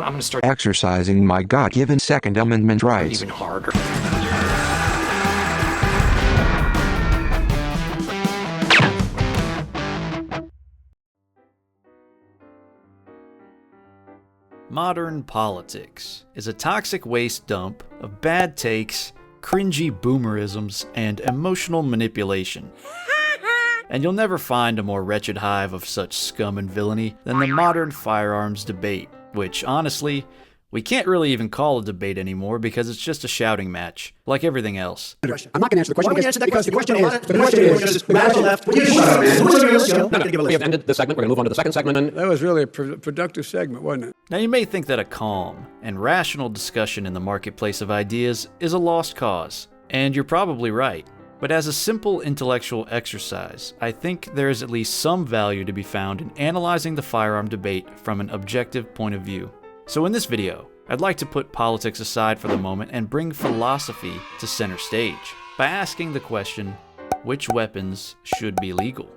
I'm gonna start exercising my God-given Second Amendment rights. even harder. Modern politics is a toxic waste dump of bad takes, cringy boomerisms, and emotional manipulation. And you'll never find a more wretched hive of such scum and villainy than the modern firearms debate, which, honestly, we can't really even call a debate anymore because it's just a shouting match, like everything else. I'm not going to answer the question because the question is radical left. We have ended this segment. We're going to move on to the second segment. That was really a productive segment, wasn't it? Now, you may think that a calm and rational discussion in the marketplace of ideas is a lost cause, and you're probably right. But as a simple intellectual exercise, I think there is at least some value to be found in analyzing the firearm debate from an objective point of view. So in this video, I'd like to put politics aside for the moment and bring philosophy to center stage by asking the question, which weapons should be legal?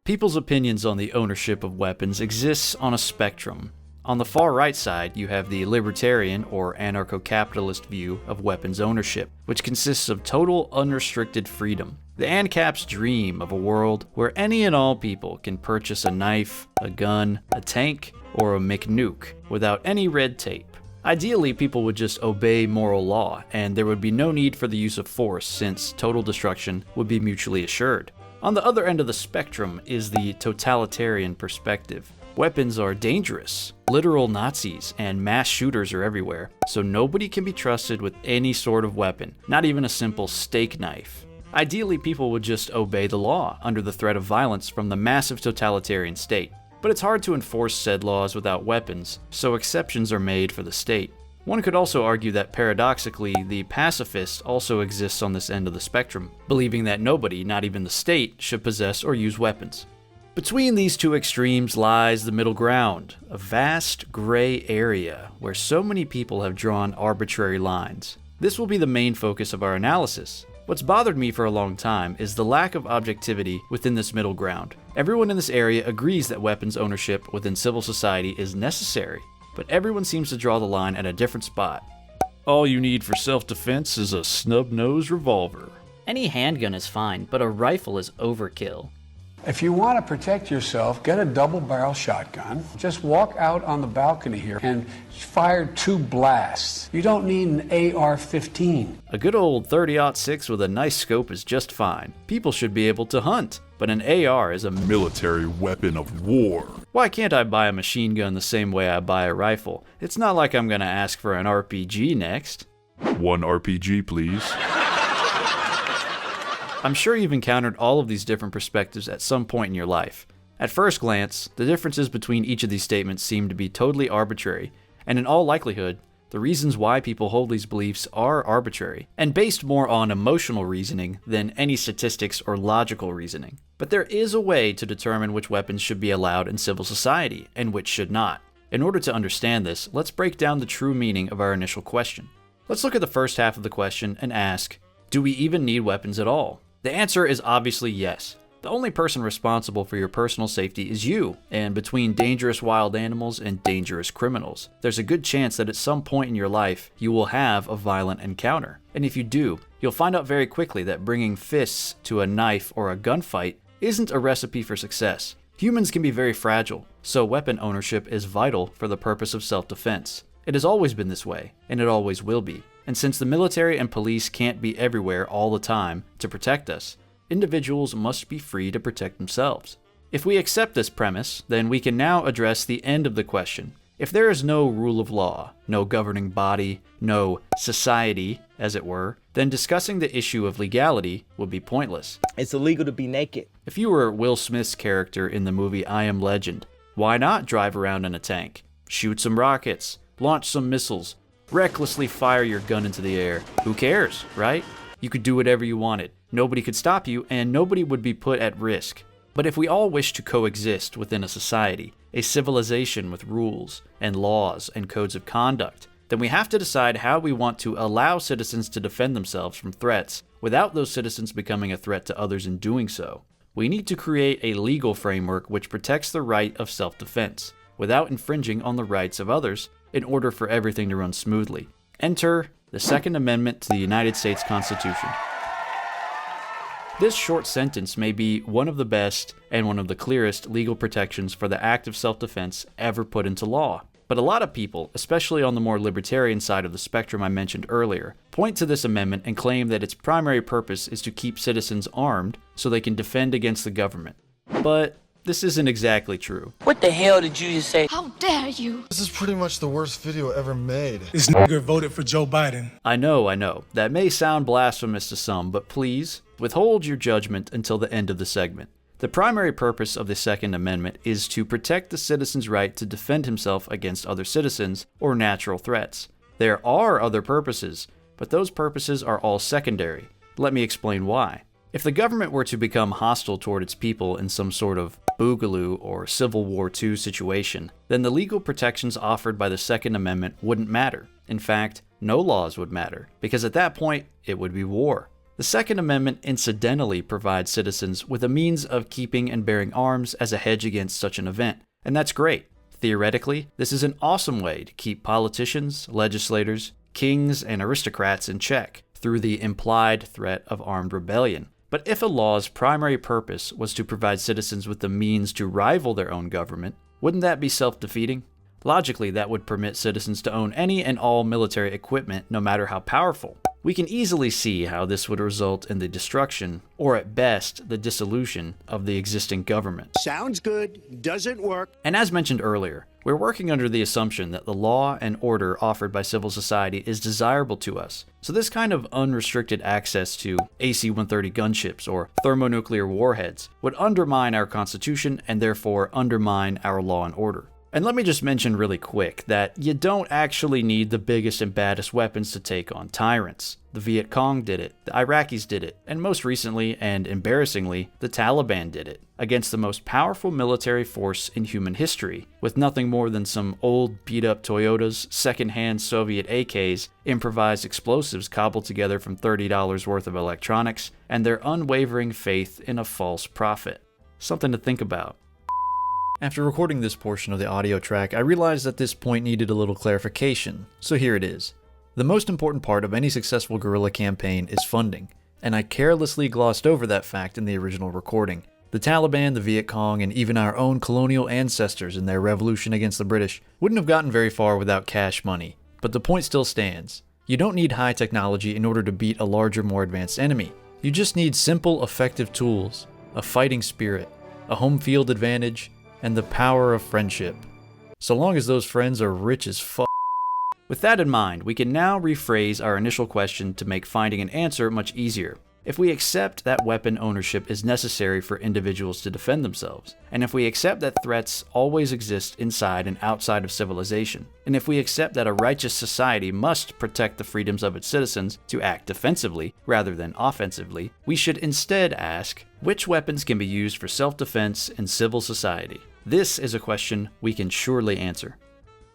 People's opinions on the ownership of weapons exists on a spectrum. On the far right side, you have the libertarian or anarcho-capitalist view of weapons ownership, which consists of total unrestricted freedom. The ANCAPs dream of a world where any and all people can purchase a knife, a gun, a tank, or a McNuke without any red tape. Ideally, people would just obey moral law, and there would be no need for the use of force since total destruction would be mutually assured. On the other end of the spectrum is the totalitarian perspective. Weapons are dangerous. Literal Nazis and mass shooters are everywhere, so nobody can be trusted with any sort of weapon, not even a simple steak knife. Ideally, people would just obey the law under the threat of violence from the massive totalitarian state. But it's hard to enforce said laws without weapons, so exceptions are made for the state. One could also argue that paradoxically, the pacifist also exists on this end of the spectrum, believing that nobody, not even the state, should possess or use weapons. Between these two extremes lies the middle ground, a vast gray area where so many people have drawn arbitrary lines. This will be the main focus of our analysis. What's bothered me for a long time is the lack of objectivity within this middle ground. Everyone in this area agrees that weapons ownership within civil society is necessary, but everyone seems to draw the line at a different spot. All you need for self-defense is a snub-nosed revolver. Any handgun is fine, but a rifle is overkill. If you want to protect yourself, get a double-barrel shotgun. Just walk out on the balcony here and fire 2 blasts. You don't need an AR-15. A good old 30-06 with a nice scope is just fine. People should be able to hunt, but an AR is a military weapon of war. Why can't I buy a machine gun the same way I buy a rifle? It's not like I'm gonna ask for an RPG next. 1 RPG, please. I'm sure you've encountered all of these different perspectives at some point in your life. At first glance, the differences between each of these statements seem to be totally arbitrary, and in all likelihood, the reasons why people hold these beliefs are arbitrary, and based more on emotional reasoning than any statistics or logical reasoning. But there is a way to determine which weapons should be allowed in civil society, and which should not. In order to understand this, let's break down the true meaning of our initial question. Let's look at the first half of the question and ask, do we even need weapons at all? The answer is obviously yes. The only person responsible for your personal safety is you, and between dangerous wild animals and dangerous criminals, there's a good chance that at some point in your life, you will have a violent encounter. And if you do, you'll find out very quickly that bringing fists to a knife or a gunfight isn't a recipe for success. Humans can be very fragile, so weapon ownership is vital for the purpose of self-defense. It has always been this way, and it always will be. And since the military and police can't be everywhere all the time to protect us, individuals must be free to protect themselves. If we accept this premise, then we can now address the end of the question. If there is no rule of law, no governing body, no society, as it were, then discussing the issue of legality would be pointless. It's illegal to be naked. If you were Will Smith's character in the movie I Am Legend, why not drive around in a tank, shoot some rockets, launch some missiles, recklessly fire your gun into the air? Who cares, right? You could do whatever you wanted. Nobody could stop you, and nobody would be put at risk. But if we all wish to coexist within a society, a civilization with rules and laws and codes of conduct, then we have to decide how we want to allow citizens to defend themselves from threats without those citizens becoming a threat to others in doing so. We need to create a legal framework which protects the right of self-defense, without infringing on the rights of others, in order for everything to run smoothly. Enter the Second Amendment to the United States Constitution. This short sentence may be one of the best and one of the clearest legal protections for the act of self-defense ever put into law. But a lot of people, especially on the more libertarian side of the spectrum I mentioned earlier, point to this amendment and claim that its primary purpose is to keep citizens armed so they can defend against the government. But this isn't exactly true. What the hell did you just say? How dare you? This is pretty much the worst video ever made. This nigger voted for Joe Biden. I know. That may sound blasphemous to some, but please, withhold your judgment until the end of the segment. The primary purpose of the Second Amendment is to protect the citizen's right to defend himself against other citizens or natural threats. There are other purposes, but those purposes are all secondary. Let me explain why. If the government were to become hostile toward its people in some sort of Boogaloo or Civil War II situation, then the legal protections offered by the Second Amendment wouldn't matter. In fact, no laws would matter, because at that point, it would be war. The Second Amendment incidentally provides citizens with a means of keeping and bearing arms as a hedge against such an event, and that's great. Theoretically, this is an awesome way to keep politicians, legislators, kings, and aristocrats in check through the implied threat of armed rebellion. But if a law's primary purpose was to provide citizens with the means to rival their own government, wouldn't that be self-defeating? Logically, that would permit citizens to own any and all military equipment, no matter how powerful. We can easily see how this would result in the destruction, or at best, the dissolution of the existing government. Sounds good, doesn't work. And as mentioned earlier, we're working under the assumption that the law and order offered by civil society is desirable to us. So this kind of unrestricted access to AC-130 gunships or thermonuclear warheads would undermine our Constitution and therefore undermine our law and order. And let me just mention really quick that you don't actually need the biggest and baddest weapons to take on tyrants. The Viet Cong did it, the Iraqis did it, and most recently, and embarrassingly, the Taliban did it, against the most powerful military force in human history, with nothing more than some old beat-up Toyotas, second-hand Soviet AKs, improvised explosives cobbled together from $30 worth of electronics, and their unwavering faith in a false prophet. Something to think about. After recording this portion of the audio track, I realized that this point needed a little clarification, so here it is. The most important part of any successful guerrilla campaign is funding, and I carelessly glossed over that fact in the original recording. The Taliban, the Viet Cong, and even our own colonial ancestors in their revolution against the British wouldn't have gotten very far without cash money, but the point still stands. You don't need high technology in order to beat a larger, more advanced enemy. You just need simple, effective tools, a fighting spirit, a home field advantage, and the power of friendship. So long as those friends are rich as fuck. With that in mind, we can now rephrase our initial question to make finding an answer much easier. If we accept that weapon ownership is necessary for individuals to defend themselves, and if we accept that threats always exist inside and outside of civilization, and if we accept that a righteous society must protect the freedoms of its citizens to act defensively rather than offensively, we should instead ask, which weapons can be used for self-defense in civil society? This is a question we can surely answer.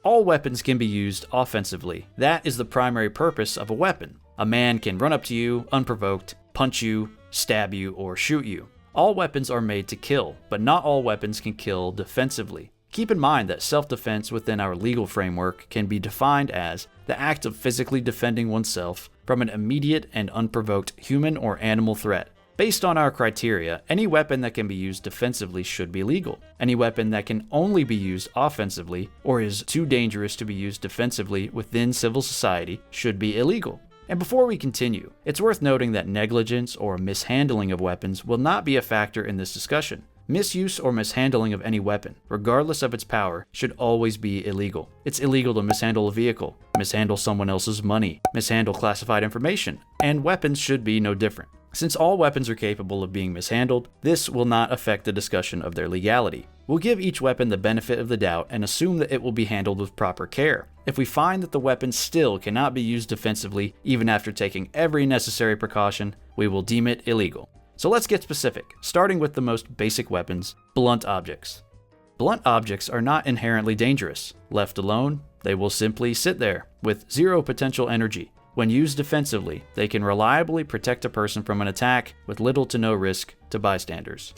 All weapons can be used offensively. That is the primary purpose of a weapon. A man can run up to you unprovoked, punch you, stab you, or shoot you. All weapons are made to kill, but not all weapons can kill defensively. Keep in mind that self-defense within our legal framework can be defined as the act of physically defending oneself from an immediate and unprovoked human or animal threat. Based on our criteria, any weapon that can be used defensively should be legal. Any weapon that can only be used offensively or is too dangerous to be used defensively within civil society should be illegal. And before we continue, it's worth noting that negligence or mishandling of weapons will not be a factor in this discussion. Misuse or mishandling of any weapon, regardless of its power, should always be illegal. It's illegal to mishandle a vehicle, mishandle someone else's money, mishandle classified information, and weapons should be no different. Since all weapons are capable of being mishandled, this will not affect the discussion of their legality. We'll give each weapon the benefit of the doubt and assume that it will be handled with proper care. If we find that the weapon still cannot be used defensively, even after taking every necessary precaution, we will deem it illegal. So let's get specific, starting with the most basic weapons, blunt objects. Blunt objects are not inherently dangerous. Left alone, they will simply sit there, with zero potential energy. When used defensively, they can reliably protect a person from an attack with little to no risk to bystanders.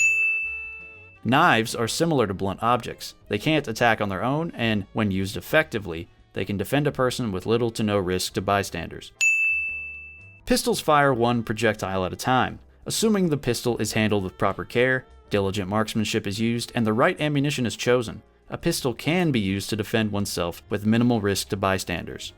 Knives are similar to blunt objects. They can't attack on their own, and when used effectively, they can defend a person with little to no risk to bystanders. Pistols fire one projectile at a time. Assuming the pistol is handled with proper care, diligent marksmanship is used, and the right ammunition is chosen, a pistol can be used to defend oneself with minimal risk to bystanders.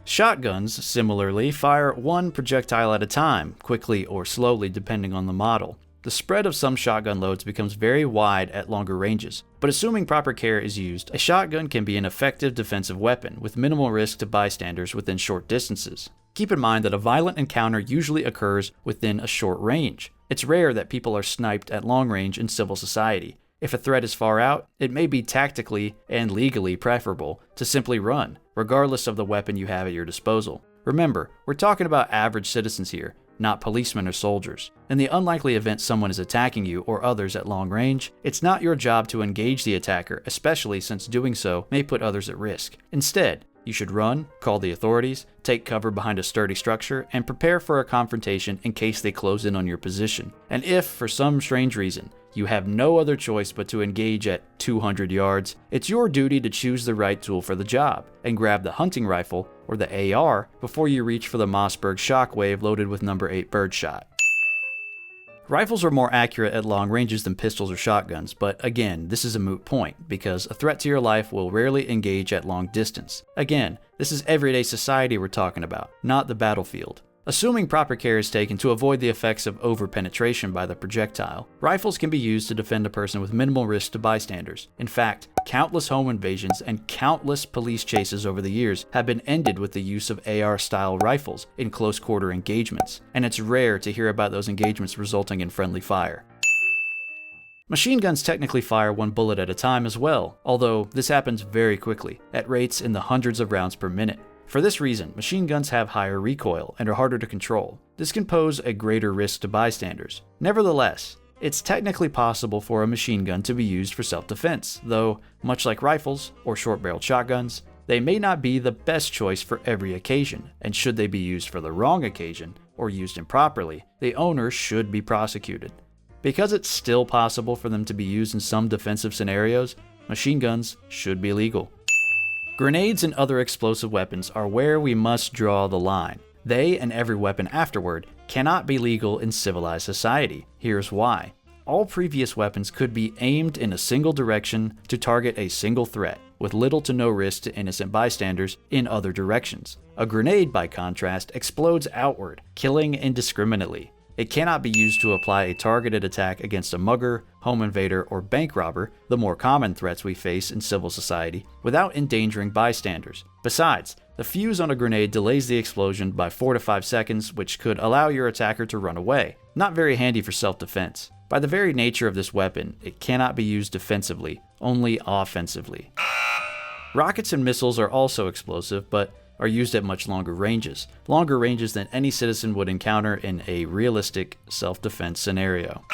Shotguns, similarly, fire one projectile at a time, quickly or slowly depending on the model. The spread of some shotgun loads becomes very wide at longer ranges, but assuming proper care is used, a shotgun can be an effective defensive weapon with minimal risk to bystanders within short distances. Keep in mind that a violent encounter usually occurs within a short range. It's rare that people are sniped at long range in civil society. If a threat is far out, it may be tactically and legally preferable to simply run, regardless of the weapon you have at your disposal. Remember, we're talking about average citizens here, not policemen or soldiers. In the unlikely event someone is attacking you or others at long range, it's not your job to engage the attacker, especially since doing so may put others at risk. Instead, you should run, call the authorities, take cover behind a sturdy structure, and prepare for a confrontation in case they close in on your position. And if, for some strange reason, you have no other choice but to engage at 200 yards, it's your duty to choose the right tool for the job, and grab the hunting rifle, or the AR, before you reach for the Mossberg Shockwave loaded with number 8 birdshot. Rifles are more accurate at long ranges than pistols or shotguns, but again, this is a moot point, because a threat to your life will rarely engage at long distance. Again, this is everyday society we're talking about, not the battlefield. Assuming proper care is taken to avoid the effects of over-penetration by the projectile, rifles can be used to defend a person with minimal risk to bystanders. In fact, countless home invasions and countless police chases over the years have been ended with the use of AR-style rifles in close-quarter engagements, and it's rare to hear about those engagements resulting in friendly fire. Machine guns technically fire one bullet at a time as well, although this happens very quickly, at rates in the hundreds of rounds per minute. For this reason, machine guns have higher recoil and are harder to control. This can pose a greater risk to bystanders. Nevertheless, it's technically possible for a machine gun to be used for self-defense, though, much like rifles or short-barreled shotguns, they may not be the best choice for every occasion, and should they be used for the wrong occasion or used improperly, the owner should be prosecuted. Because it's still possible for them to be used in some defensive scenarios, machine guns should be legal. Grenades and other explosive weapons are where we must draw the line. They, and every weapon afterward, cannot be legal in civilized society. Here's why. All previous weapons could be aimed in a single direction to target a single threat, with little to no risk to innocent bystanders in other directions. A grenade, by contrast, explodes outward, killing indiscriminately. It cannot be used to apply a targeted attack against a mugger, home invader, or bank robber, the more common threats we face in civil society, without endangering bystanders. Besides, the fuse on a grenade delays the explosion by 4 to 5 seconds, which could allow your attacker to run away. Not very handy for self-defense. By the very nature of this weapon, it cannot be used defensively, only offensively. Rockets and missiles are also explosive, but are used at much longer ranges than any citizen would encounter in a realistic self-defense scenario.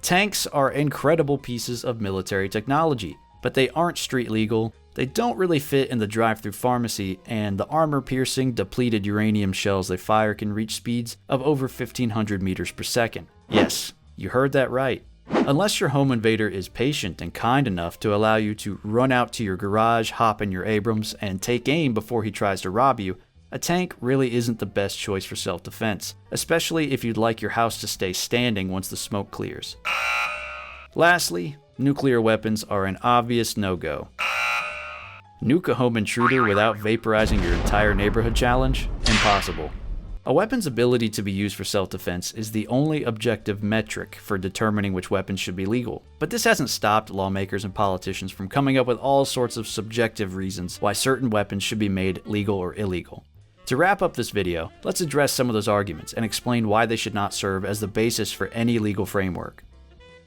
Tanks are incredible pieces of military technology, but they aren't street legal, they don't really fit in the drive-thru pharmacy, and the armor-piercing, depleted uranium shells they fire can reach speeds of over 1,500 meters per second. Yes, you heard that right. Unless your home invader is patient and kind enough to allow you to run out to your garage, hop in your Abrams, and take aim before he tries to rob you, a tank really isn't the best choice for self-defense, especially if you'd like your house to stay standing once the smoke clears. Lastly, nuclear weapons are an obvious no-go. Nuke a home intruder without vaporizing your entire neighborhood challenge? Impossible. A weapon's ability to be used for self-defense is the only objective metric for determining which weapons should be legal. But this hasn't stopped lawmakers and politicians from coming up with all sorts of subjective reasons why certain weapons should be made legal or illegal. To wrap up this video, let's address some of those arguments and explain why they should not serve as the basis for any legal framework.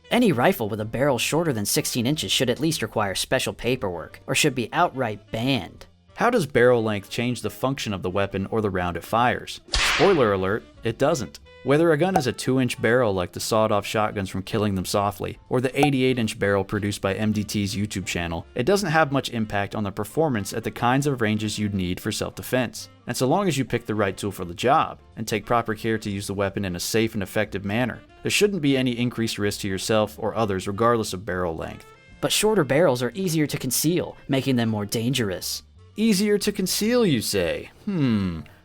Any rifle with a barrel shorter than 16 inches should at least require special paperwork, or should be outright banned. How does barrel length change the function of the weapon or the round it fires? Spoiler alert, it doesn't. Whether a gun has a 2-inch barrel like the sawed-off shotguns from Killing Them Softly, or the 88-inch barrel produced by MDT's YouTube channel, it doesn't have much impact on the performance at the kinds of ranges you'd need for self-defense. And so long as you pick the right tool for the job, and take proper care to use the weapon in a safe and effective manner, there shouldn't be any increased risk to yourself or others regardless of barrel length. But shorter barrels are easier to conceal, making them more dangerous. Easier to conceal, you say?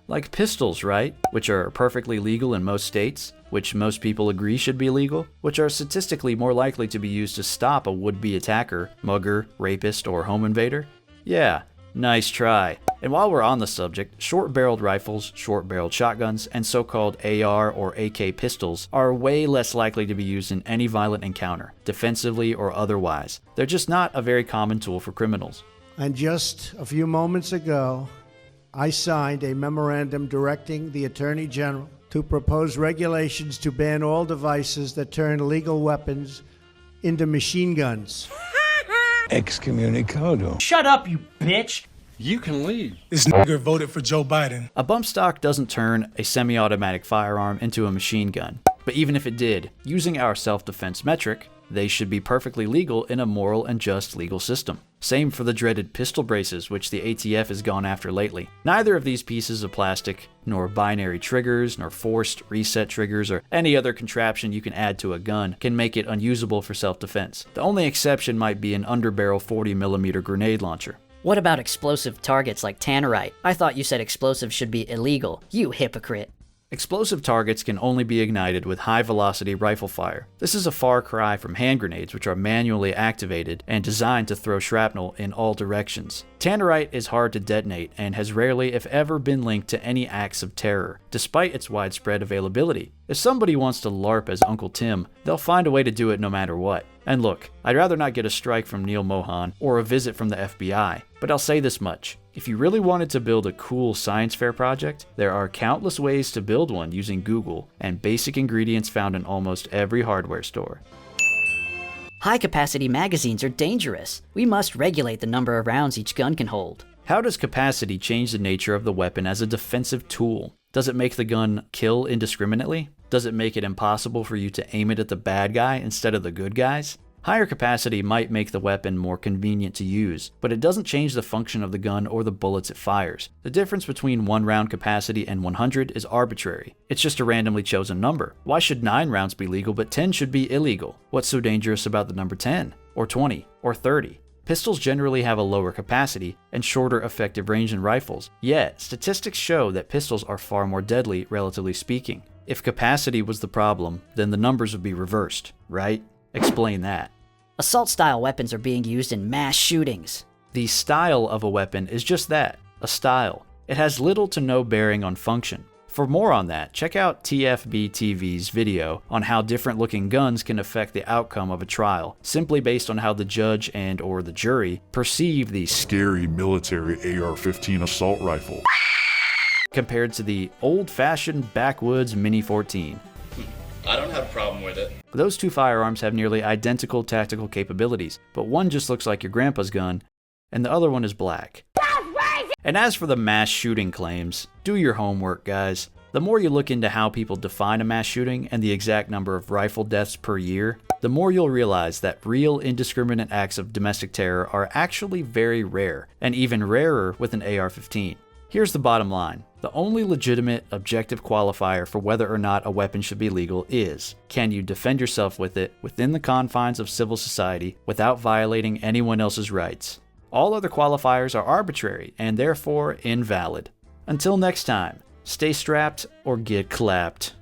Like pistols, right? Which are perfectly legal in most states, which most people agree should be legal, which are statistically more likely to be used to stop a would-be attacker, mugger, rapist, or home invader? Yeah, nice try. And while we're on the subject, short-barreled rifles, short-barreled shotguns, and so-called AR or AK pistols are way less likely to be used in any violent encounter, defensively or otherwise. They're just not a very common tool for criminals. And just a few moments ago, I signed a memorandum directing the Attorney General to propose regulations to ban all devices that turn legal weapons into machine guns. Excommunicado. Shut up, you bitch! You can leave. This nigger voted for Joe Biden. A bump stock doesn't turn a semi-automatic firearm into a machine gun. But even if it did, using our self-defense metric, they should be perfectly legal in a moral and just legal system. Same for the dreaded pistol braces, which the ATF has gone after lately. Neither of these pieces of plastic, nor binary triggers, nor forced reset triggers, or any other contraption you can add to a gun can make it unusable for self-defense. The only exception might be an underbarrel 40mm grenade launcher. What about explosive targets like tannerite? I thought you said explosives should be illegal. You hypocrite. Explosive targets can only be ignited with high-velocity rifle fire. This is a far cry from hand grenades, which are manually activated and designed to throw shrapnel in all directions. Tannerite is hard to detonate and has rarely, if ever, been linked to any acts of terror, despite its widespread availability. If somebody wants to LARP as Uncle Tim, they'll find a way to do it no matter what. And look, I'd rather not get a strike from Neil Mohan or a visit from the FBI, but I'll say this much. If you really wanted to build a cool science fair project, there are countless ways to build one using Google and basic ingredients found in almost every hardware store. High-capacity magazines are dangerous. We must regulate the number of rounds each gun can hold. How does capacity change the nature of the weapon as a defensive tool? Does it make the gun kill indiscriminately? Does it make it impossible for you to aim it at the bad guy instead of the good guys? Higher capacity might make the weapon more convenient to use, but it doesn't change the function of the gun or the bullets it fires. The difference between 1 round capacity and 100 is arbitrary. It's just a randomly chosen number. Why should 9 rounds be legal but 10 should be illegal? What's so dangerous about the number 10, or 20, or 30? Pistols generally have a lower capacity and shorter effective range than rifles, yet statistics show that pistols are far more deadly, relatively speaking. If capacity was the problem, then the numbers would be reversed, right? Explain that. Assault-style weapons are being used in mass shootings. The style of a weapon is just that, a style. It has little to no bearing on function. For more on that, check out TFB TV's video on how different looking guns can affect the outcome of a trial, simply based on how the judge and or the jury perceive the Scary military AR-15 assault rifle compared to the old-fashioned backwoods Mini 14. I don't have a problem with it. Those two firearms have nearly identical tactical capabilities, but one just looks like your grandpa's gun, and the other one is black. And as for the mass shooting claims, do your homework, guys. The more you look into how people define a mass shooting and the exact number of rifle deaths per year, the more you'll realize that real indiscriminate acts of domestic terror are actually very rare, and even rarer with an AR-15. Here's the bottom line. The only legitimate, objective qualifier for whether or not a weapon should be legal is, can you defend yourself with it within the confines of civil society without violating anyone else's rights? All other qualifiers are arbitrary and therefore invalid. Until next time, stay strapped or get clapped.